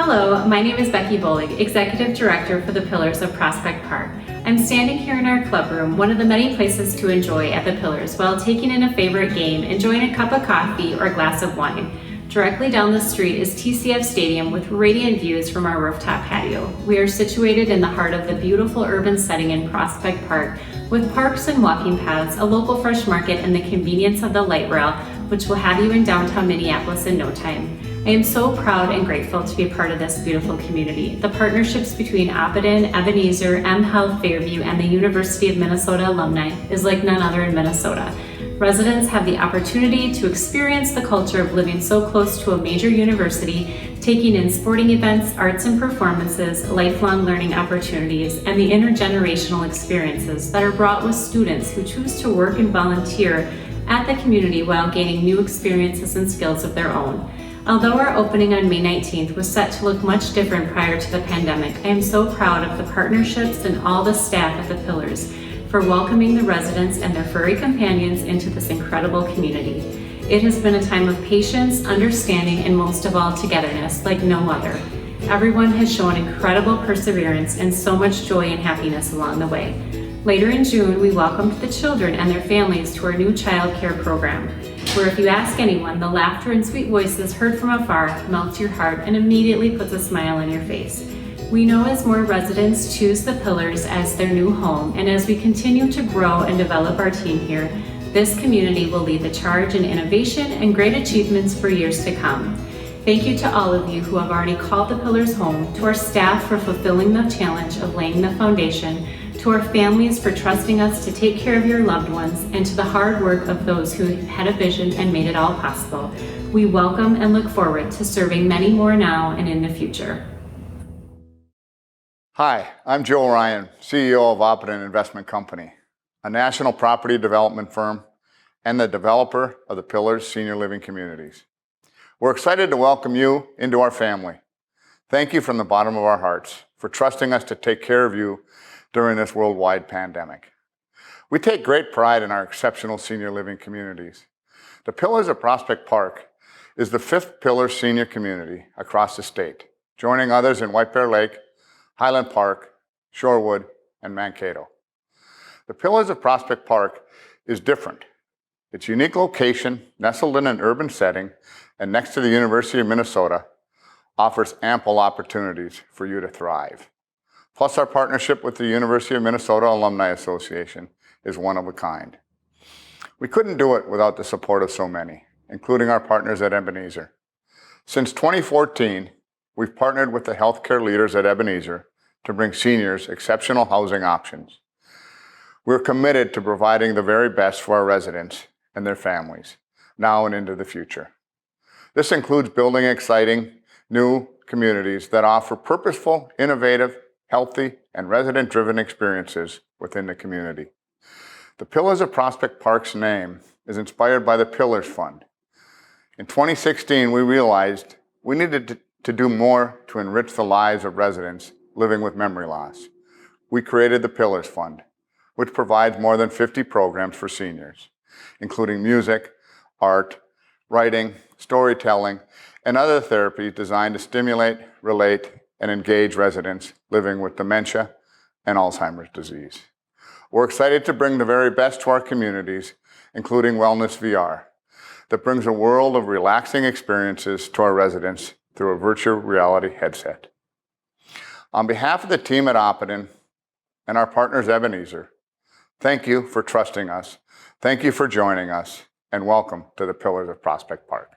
Hello, my name is Becky Bolig, Executive Director for the Pillars of Prospect Park. I'm standing here in our club room, one of the many places to enjoy at the Pillars, while taking in a favorite game, enjoying a cup of coffee or glass of wine. Directly down the street is TCF Stadium with radiant views from our rooftop patio. We are situated in the heart of the beautiful urban setting in Prospect Park, with parks and walking paths, a local fresh market, and the convenience of the light rail, which will have you in downtown Minneapolis in no time. I am so proud and grateful to be a part of this beautiful community. The partnerships between Appoden, Ebenezer, M Health Fairview, and the University of Minnesota alumni is like none other in Minnesota. Residents have the opportunity to experience the culture of living so close to a major university, taking in sporting events, arts and performances, lifelong learning opportunities, and the intergenerational experiences that are brought with students who choose to work and volunteer at the community while gaining new experiences and skills of their own. Although our opening on May 19th was set to look much different prior to the pandemic, I am so proud of the partnerships and all the staff at the Pillars for welcoming the residents and their furry companions into this incredible community. It has been a time of patience, understanding, and most of all, togetherness like no other. Everyone has shown incredible perseverance and so much joy and happiness along the way. Later in June, we welcomed the children and their families to our new child care program, where if you ask anyone, the laughter and sweet voices heard from afar melts your heart and immediately puts a smile on your face. We know as more residents choose the Pillars as their new home, and as we continue to grow and develop our team here, this community will lead the charge in innovation and great achievements for years to come. Thank you to all of you who have already called the Pillars home, to our staff for fulfilling the challenge of laying the foundation, to our families for trusting us to take care of your loved ones, and to the hard work of those who had a vision and made it all possible. We welcome and look forward to serving many more now and in the future. Hi, I'm Joe Ryan, CEO of Appoden Investment Company, a national property development firm and the developer of the Pillars Senior Living Communities. We're excited to welcome you into our family. Thank you from the bottom of our hearts for trusting us to take care of you during this worldwide pandemic. We take great pride in our exceptional senior living communities. The Pillars of Prospect Park is the 5th Pillar senior community across the state, joining others in White Bear Lake, Highland Park, Shorewood, and Mankato. The Pillars of Prospect Park is different. Its unique location, nestled in an urban setting and next to the University of Minnesota, offers ample opportunities for you to thrive. Plus, our partnership with the University of Minnesota Alumni Association is one of a kind. We couldn't do it without the support of so many, including our partners at Ebenezer. Since 2014, we've partnered with the healthcare leaders at Ebenezer to bring seniors exceptional housing options. We're committed to providing the very best for our residents and their families, now and into the future. This includes building exciting new communities that offer purposeful, innovative, healthy, and resident-driven experiences within the community. The Pillars of Prospect Park's name is inspired by the Pillars Fund. In 2016, we realized we needed to do more to enrich the lives of residents living with memory loss. We created the Pillars Fund, which provides more than 50 programs for seniors, including music, art, writing, storytelling, and other therapies designed to stimulate, relate, and engage residents living with dementia and Alzheimer's disease. We're excited to bring the very best to our communities, including Wellness VR, that brings a world of relaxing experiences to our residents through a virtual reality headset. On behalf of the team at Appoden and our partners Ebenezer, thank you for trusting us, thank you for joining us, and welcome to the Pillars of Prospect Park.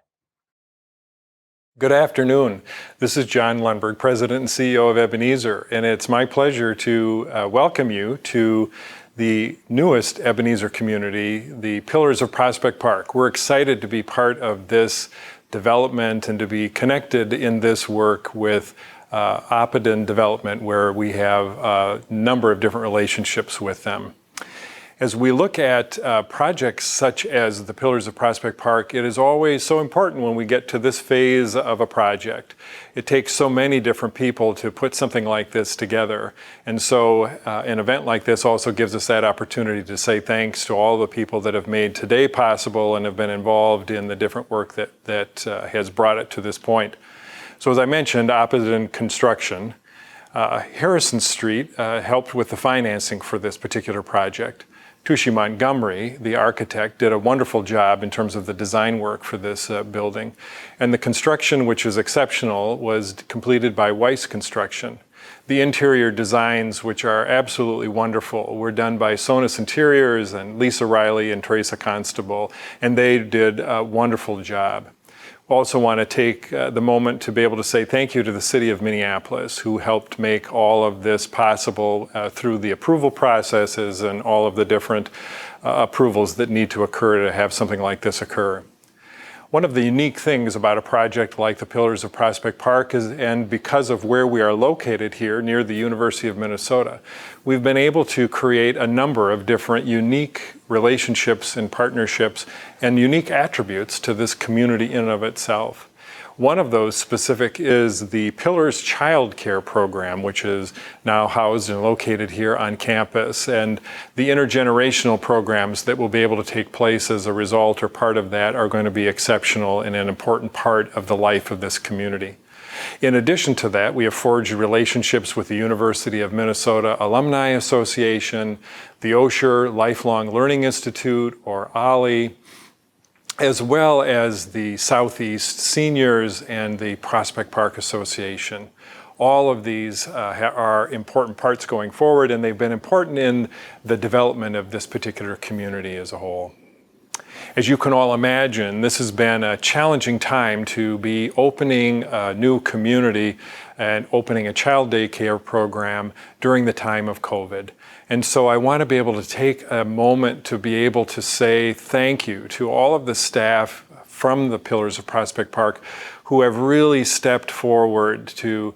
Good afternoon. This is John Lundberg, President and CEO of Ebenezer, and it's my pleasure to welcome you to the newest Ebenezer community, the Pillars of Prospect Park. We're excited to be part of this development and to be connected in this work with Appoden Development, where we have a number of different relationships with them. As we look at projects such as the Pillars of Prospect Park, it is always so important when we get to this phase of a project. It takes so many different people to put something like this together. And so an event like this also gives us that opportunity to say thanks to all the people that have made today possible and have been involved in the different work that has brought it to this point. So as I mentioned, opposite in construction, Harrison Street helped with the financing for this particular project. Tushy Montgomery, the architect, did a wonderful job in terms of the design work for this building. And the construction, which is exceptional, was completed by Weiss Construction. The interior designs, which are absolutely wonderful, were done by Sonus Interiors and Lisa Riley and Teresa Constable, and they did a wonderful job. Also want to take the moment to be able to say thank you to the city of Minneapolis, who helped make all of this possible through the approval processes and all of the different approvals that need to occur to have something like this occur. One of the unique things about a project like the Pillars of Prospect Park is, and because of where we are located here near the University of Minnesota, we've been able to create a number of different unique relationships and partnerships and unique attributes to this community in and of itself. One of those specific is the Pillars Child Care Program, which is now housed and located here on campus, and the intergenerational programs that will be able to take place as a result or part of that are going to be exceptional and an important part of the life of this community. In addition to that, we have forged relationships with the University of Minnesota Alumni Association, the Osher Lifelong Learning Institute, or OLLI, as well as the Southeast Seniors and the Prospect Park Association. All of these are important parts going forward, and they've been important in the development of this particular community as a whole. As you can all imagine, this has been a challenging time to be opening a new community and opening a child daycare program during the time of COVID. And so I want to be able to take a moment to be able to say thank you to all of the staff from the Pillars of Prospect Park who have really stepped forward to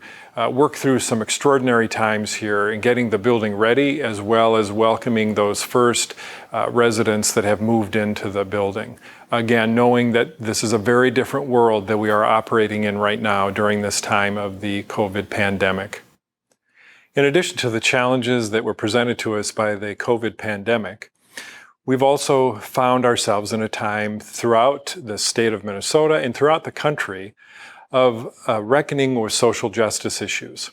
work through some extraordinary times here in getting the building ready, as well as welcoming those first residents that have moved into the building. Again, knowing that this is a very different world that we are operating in right now during this time of the COVID pandemic. In addition to the challenges that were presented to us by the COVID pandemic, we've also found ourselves in a time throughout the state of Minnesota and throughout the country of reckoning with social justice issues.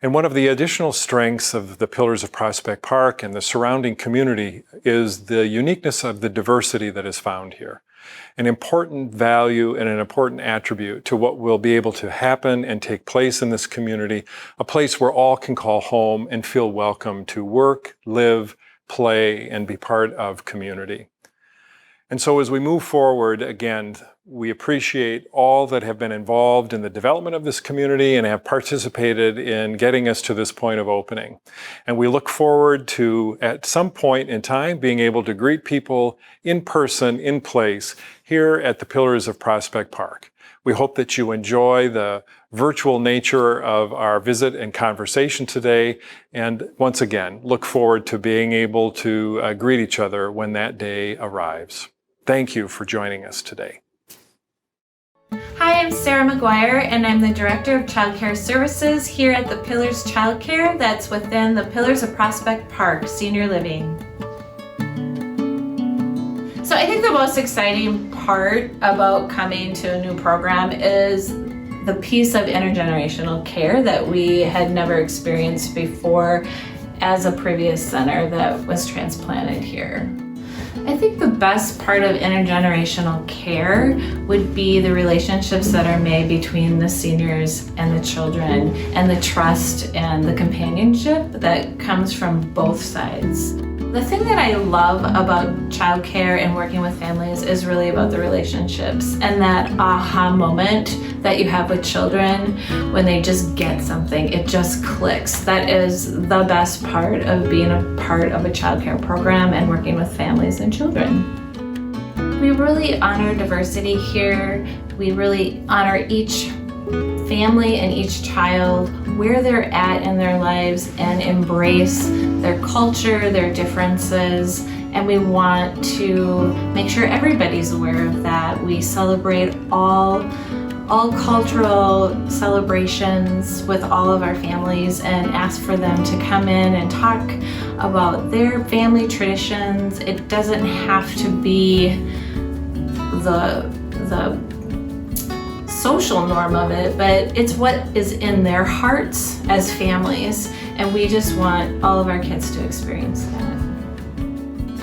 And one of the additional strengths of the Pillars of Prospect Park and the surrounding community is the uniqueness of the diversity that is found here. An important value and an important attribute to what will be able to happen and take place in this community, a place where all can call home and feel welcome to work, live, play, and be part of community. And so as we move forward, again, we appreciate all that have been involved in the development of this community and have participated in getting us to this point of opening. And we look forward to, at some point in time, being able to greet people in person, in place, here at the Pillars of Prospect Park. We hope that you enjoy the virtual nature of our visit and conversation today, and once again, look forward to being able to greet each other when that day arrives. Thank you for joining us today. Hi, I'm Sarah McGuire, and I'm the Director of Child Care Services here at the Pillars Child Care that's within the Pillars of Prospect Park Senior Living. So I think the most exciting part about coming to a new program is the piece of intergenerational care that we had never experienced before as a previous center that was transplanted here. I think the best part of intergenerational care would be the relationships that are made between the seniors and the children, and the trust and the companionship that comes from both sides. The thing that I love about childcare and working with families is really about the relationships and that aha moment that you have with children when they just get something, it just clicks. That is the best part of being a part of a childcare program and working with families and children. We really honor diversity here. We really honor each family and each child, where they're at in their lives, and embrace their culture, their differences, and we want to make sure everybody's aware of that. We celebrate all cultural celebrations with all of our families and ask for them to come in and talk about their family traditions. It doesn't have to be the social norm of it, but it's what is in their hearts as families, and we just want all of our kids to experience that.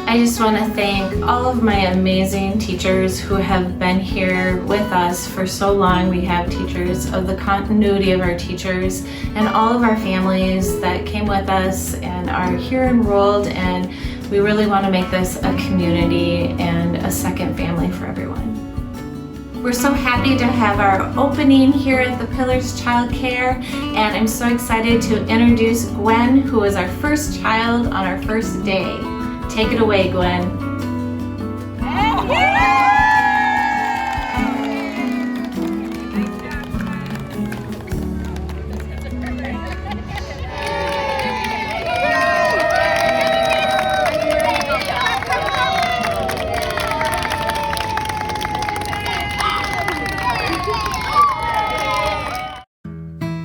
I just want to thank all of my amazing teachers who have been here with us for so long. We have teachers of the continuity of our teachers and all of our families that came with us and are here enrolled, and we really want to make this a community and a second family for everyone. We're so happy to have our opening here at the Pillars Child Care, and I'm so excited to introduce Gwen, who is our first child on our first day. Take it away, Gwen.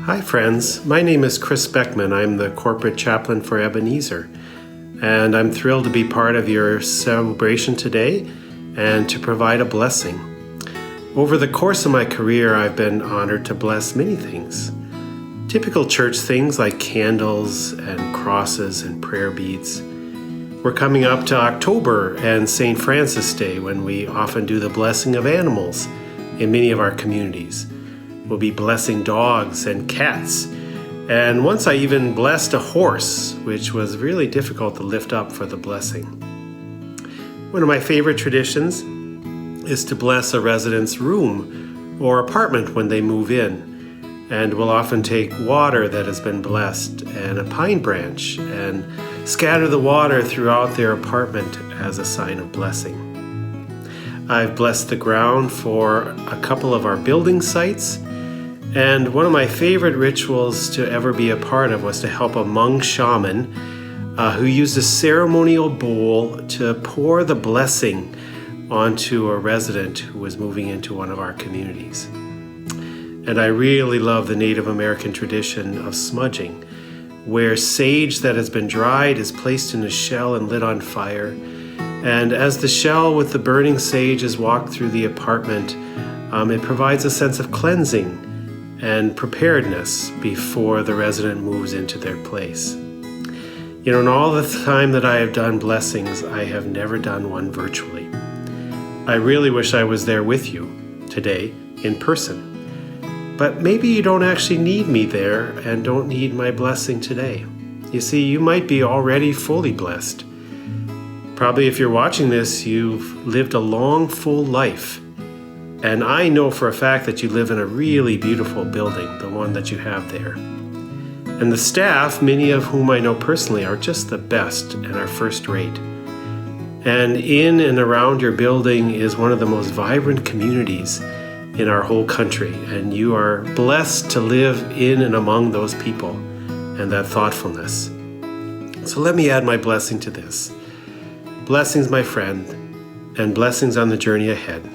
Hi friends, my name is Chris Beckman. I'm the corporate chaplain for Ebenezer, and I'm thrilled to be part of your celebration today and to provide a blessing. Over the course of my career, I've been honored to bless many things. Typical church things like candles and crosses and prayer beads. We're coming up to October and St. Francis Day, when we often do the blessing of animals in many of our communities. We'll be blessing dogs and cats. And once I even blessed a horse, which was really difficult to lift up for the blessing. One of my favorite traditions is to bless a resident's room or apartment when they move in. And we'll often take water that has been blessed and a pine branch and scatter the water throughout their apartment as a sign of blessing. I've blessed the ground for a couple of our building sites. And one of my favorite rituals to ever be a part of was to help a Hmong shaman who used a ceremonial bowl to pour the blessing onto a resident who was moving into one of our communities. And I really love the Native American tradition of smudging, where sage that has been dried is placed in a shell and lit on fire. And as the shell with the burning sage is walked through the apartment, it provides a sense of cleansing and preparedness before the resident moves into their place. You know, in all the time that I have done blessings, I have never done one virtually. I really wish I was there with you today in person. But maybe you don't actually need me there and don't need my blessing today. You see, you might be already fully blessed. Probably if you're watching this, you've lived a long, full life. And I know for a fact that you live in a really beautiful building, the one that you have there. And the staff, many of whom I know personally, are just the best and are first rate. And in and around your building is one of the most vibrant communities in our whole country. And you are blessed to live in and among those people and that thoughtfulness. So let me add my blessing to this. Blessings, my friend, and blessings on the journey ahead.